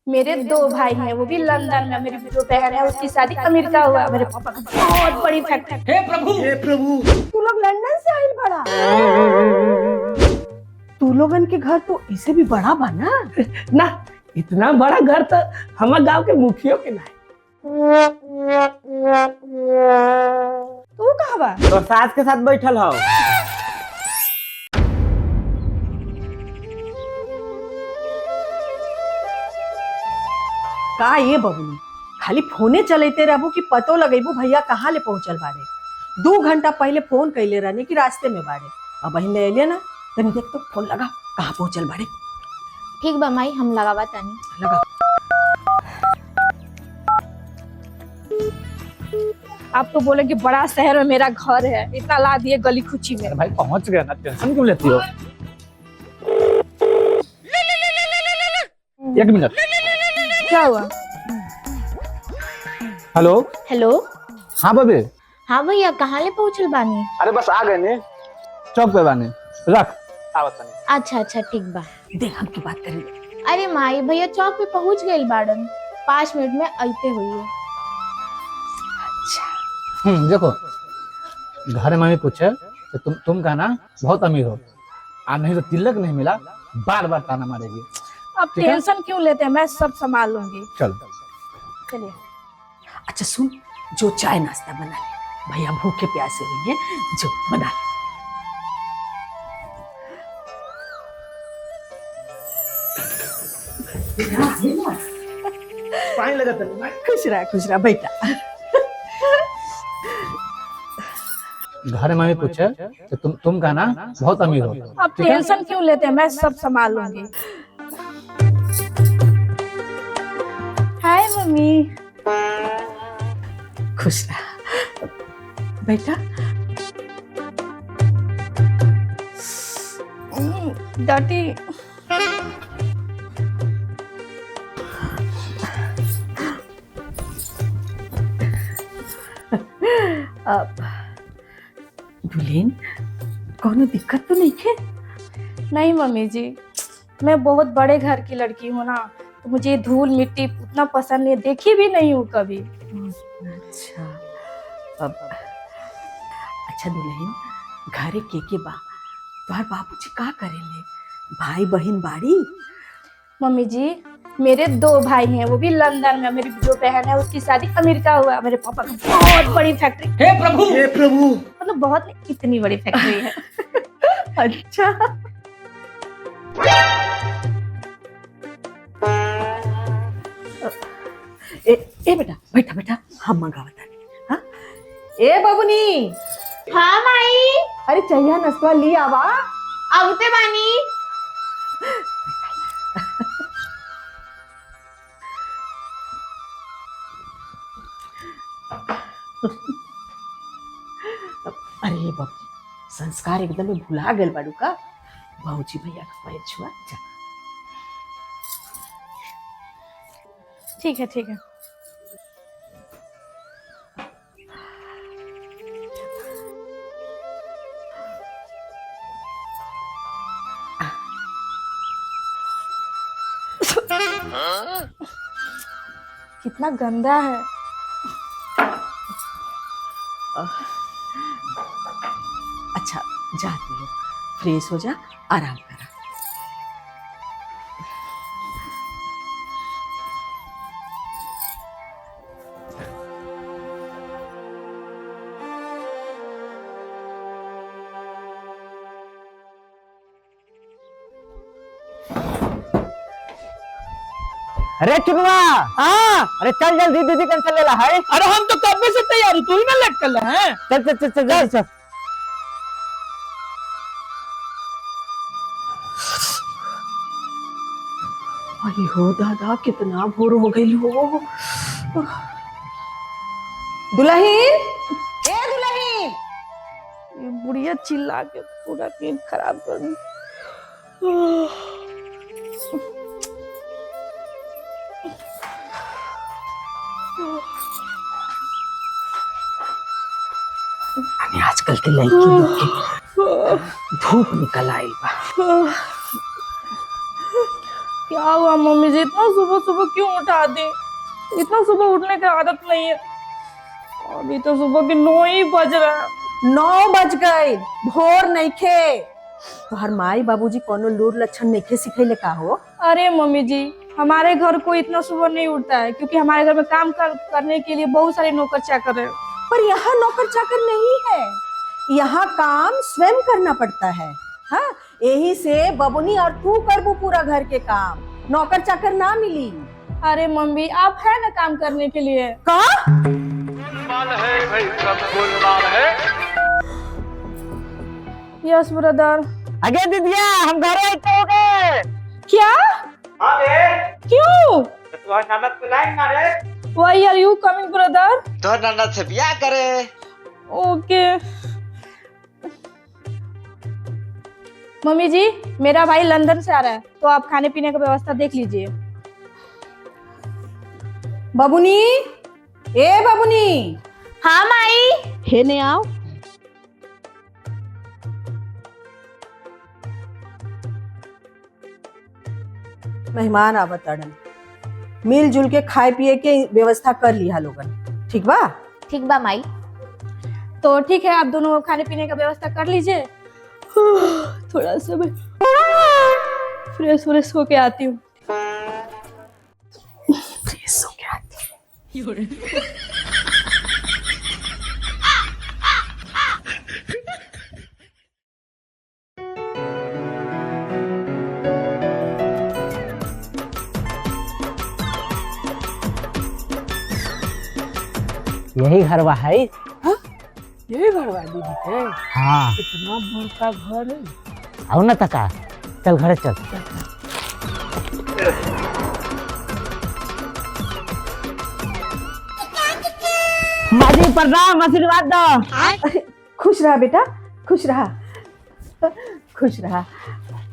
मेरे दो भाई हैं, वो भी लंदन में। मेरी जो बहन है उसकी शादी अमेरिका हुआ। मेरे पापा का बहुत बड़ी फैक्ट्री। हे प्रभु, हे प्रभु। तू लोग लंदन से आइल बड़ा। तू लोगन के घर तो इसे भी बड़ा बना ना इतना बड़ा घर तो हमारे गांव के मुखियों के ना है। तू कहाँ बा? तो सास के साथ बैठल हो। का ये बबुनी खाली फोने चलते रहबू कि पतो लगेबू भैया कहाँ ले पहुंचल बाड़े। 2 घंटा पहले फोन कैले रहने कि रास्ते में बाड़े। अब बहन ले अलिए ना तनी देख तो फोन लगा कहाँ पहुंचल बाड़े। ठीक बा माई, हम लगावा तानी। लगा। आप तो बोले कि बड़ा शहर में मेरा घर है, इतना ला दिए गली खुची में। भाई पहुंच गया ना, टेंशन क्यों लेती हो? एक मिनट। क्या हुआ? Hello hello. हाँ बबे। हाँ भैया, कहाँ ले पहुँचल बानी? अरे बस आ गए ने, चौक पे बाने रख आवत नहीं। अच्छा अच्छा ठीक बा। देख हम की बात करें। अरे माई, भैया चौक पे पहुँच गए बाड़न, 5 मिनट में आते हुए। देखो घर में मम्मी पूछे तो तुम कहना बहुत अमीर हो, और नहीं तो तिलक नहीं मिला बार बार ताना मारेगी। अब टेंशन क्यों लेते हैं, मैं सब संभाल लूंगी। चलो चलिए। अच्छा सुन, जो चाय नाश्ता बना ले, भैया भूखे प्यासे होंगे, जो बना ले। पानी लगा था। खुश रहा बेटा। घर में मम्मी पूछे तो तुम कहना बहुत अमीर हो। अब टेंशन क्यों लेते हैं, मैं सब संभाल लूंगी। हाय मम्मी। खुश रहा बेटा। डॉटी। दुल्हन कोनो दिक्कत तो नहीं है? नहीं मम्मी जी, मैं बहुत बड़े घर की लड़की हूँ ना, तो मुझे धूल मिट्टी उतना पसंद नहीं, देखी भी नहीं हूँ कभी। अच्छा अब अच्छा दुल्हन, घरे के बा तोहर बाबूजी का करेले? भाई बहन बाड़ी? मम्मी जी, मेरे 2 भाई हैं, वो भी लंदन में। मेरी जो बहन है उसकी शादी अमेरिका हुआ। मेरे पापा का बहुत बड़ी फैक्ट्री। हे प्रभु, हे प्रभु। मतलब बहुत नहीं, इतनी बड़ी फैक्ट्री है। अच्छा ए बेटा बैठा बैठा, हम मंगावता नहीं। हाँ ए बबुनी। हाँ माई। अरे चाहिए नस्वा ली आवा। आवते बानी। अरे बाबू, संस्कार एकदम भुला गए बाड़ू का। बाबूजी भैया का पैर छुआ जा। ठीक है ठीक है। कितना गंदा है। अच्छा जा तू लोग फ्रेश हो जा, आराम करा। अरे चुनवा, हाँ अरे चल जल्दी, दीदी कैंसिल लेला है। अरे हम तो कब से तैयार हूँ, तू ही ना लेट कर ले हैं। चल चल चल चल जल्दी चल। अरे हो दादा, कितना भोर हो गई हो। दुल्हन, ए दुल्हन। ये बुढ़िया चिल्ला के पूरा नींद खराब कर दी। आजकल के लड़की लोग के धूप निकल आई बा। क्या हुआ मम्मी जी, इतना सुबह सुबह क्यों उठा दी? इतना सुबह उठने की आदत नहीं है। अभी तो सुबह के 9 ही बज रहा है। 9 बज गए, भोर नहीं खे। तोहर माई बाबूजी कोनो लूर लक्षण नहीं खे सिखैले का हो? अरे मम्मी जी, हमारे घर को इतना सुबह नहीं उठता है, क्योंकि हमारे घर में काम करने के लिए बहुत सारे नौकर चाकर है। पर यहाँ नौकर चाकर नहीं है, यहाँ काम स्वयं करना पड़ता है। हाँ, यही से बबुनी और तू करबू पूरा घर के काम, नौकर चाकर ना मिली। अरे मम्मी, आप है ना काम करने के लिए। का है भाई, सब गोलमाल है। Yes brother. आगे दीदिया हम घर आए तो गए। क्या? अरे क्यों? तुम्हारे ननद को लाइन मारे। Why are you coming brother? तो ननद से ब्याह करे। ओके। मम्मी जी, मेरा भाई लंदन से आ रहा है, तो आप खाने पीने का व्यवस्था देख लीजिए। बबुनी, ए बबुनी। हाँ माई। हे ने आओ। मेहमान आवत अड़न, मिलजुल के खाए पिए के व्यवस्था कर लिया लोगन, ठीक बा? ठीक बा माई। तो ठीक है, आप दोनों खाने पीने का व्यवस्था कर लीजिए। थोड़ा सा मैं फ्रेश होके आती हूँ। फ्रेश हो गया। यही घरवा है। यही घर बा दीदी के? हाँ, इतना बड़का घर है। आओ ना तका, चल घरे चल। माजी प्रणाम, आशीर्वाद दो। खुश रहा बेटा, खुश रहा, खुश रहा।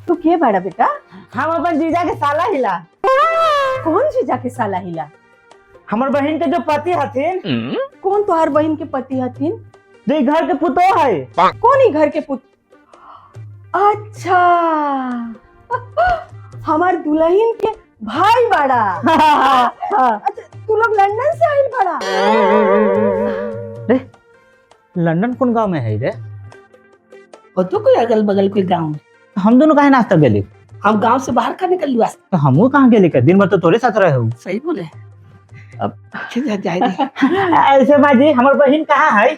तू के बड़ा बेटा? हम अपन जीजा के साला हिला। कौन जीजा के साला हिला? हमर बहन के जो पति हथिन। कौन तोहार बहन के पति हथिन? जो घर के पुतो है। कौन ही घर के पुत्र? अच्छा, हमार दुल्हन के भाई बड़ा। अच्छा, तू लोग लंदन से आइल बड़ा? रे, लंदन कौन गांव में है रे? वो तो कोई अगल बगल कोई गांव में। हम दोनों काहे नाश्ता गेली? हम गांव से बाहर का निकल लिया। तो हमू कहाँ गेली के? दिन भर तो तोरे साथ रहे हो। सही बोले। अब जाएगी। ऐसे माजी, हमर बहन कहाँ है?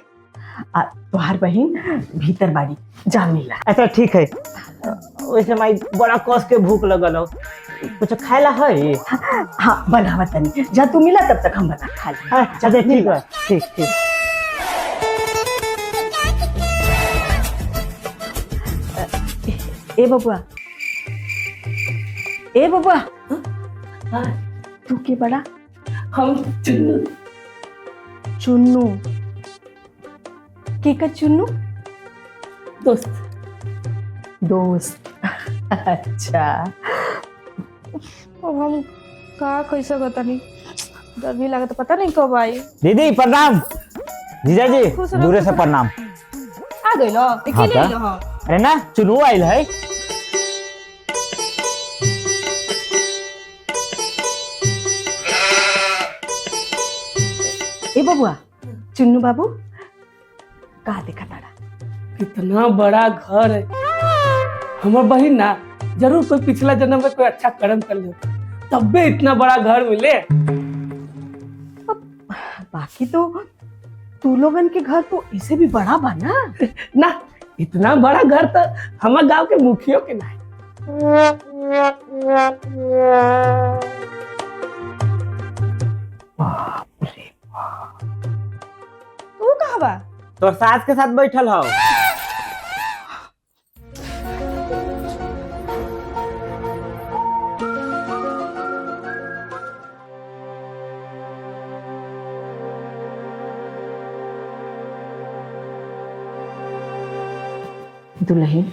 तोहार बहन भीतर बाड़ी, जा मिला। अच्छा ठीक है। वैसे माई बड़ा कस के भूख लगल हो, कुछ खाएला है? हाँ, बनावा तनी। जा तू मिला, तब तक हम बना खा ले। अच्छा ठीक है, ठीक ठीक। ए बबुआ, ए बबुआ, तू के बड़ा? हम चुन्नू। चुन्नू के का? चुन्नू दोस्त। दोस्त। अच्छा, अब हम का कैसे पता नहीं, डर भी लगा, तो पता नहीं कब आई। दीदी प्रणाम। जीजा जी खुश रहो, दूरे खुश से रहो। प्रणाम। आ गई लो, हाँ अकेले क्या? आई लो। अरे ना, चुनू आइल है। ए बबुआ, चुन्नू बाबू का देखा तारा? कितना बड़ा घर है। हमार बहन ना जरूर कोई पिछला जन्म में कोई अच्छा कर्म कर ले, तब भी इतना बड़ा घर मिले। बाकी तो तू लोगन के घर तो इसे भी बड़ा बा ना? ना, इतना बड़ा घर तो हमारे गांव के मुखियों के ना है। तू कहाँ बा? तो सास के साथ बैठल हो। दुल्हन,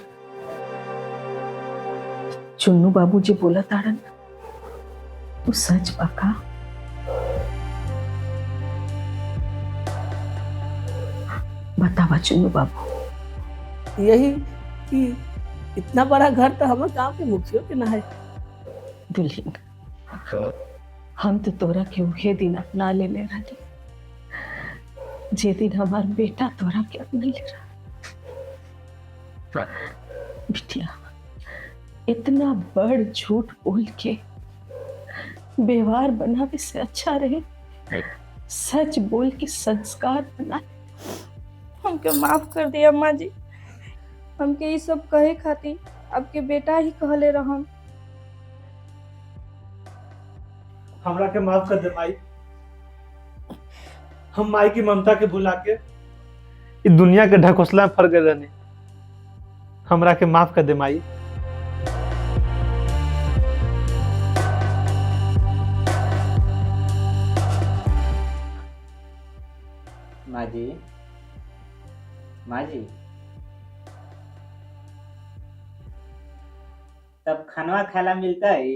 चुन्नू बाबू जी बोला तारन, तू सच पका? बतावा चुन्नू बाबू। यही कि इतना बड़ा घर तो हमारे गांव के मुखियों के ना है। दुल्हन, हम तो तोरा के उहे दिन अपना ले रही जे दिन हमार बेटा तोरा के अपना ले रहा। बिटिया, इतना बड़ झूठ बोल के व्यवहार बनावे से अच्छा रहे सच बोल के संस्कार बना। हमके माफ कर दिया अम्मा जी। हमके ये सब कहे खातिर आपके बेटा ही कहले रहम। हमरा के माफ कर दे माई। हम माई की ममता के भुला के इस दुनिया के ढकोसला में फर गए रहने। हमरा के माफ कर दे माई। माँ जी, माँ जी, तब खाना खाला मिलता है?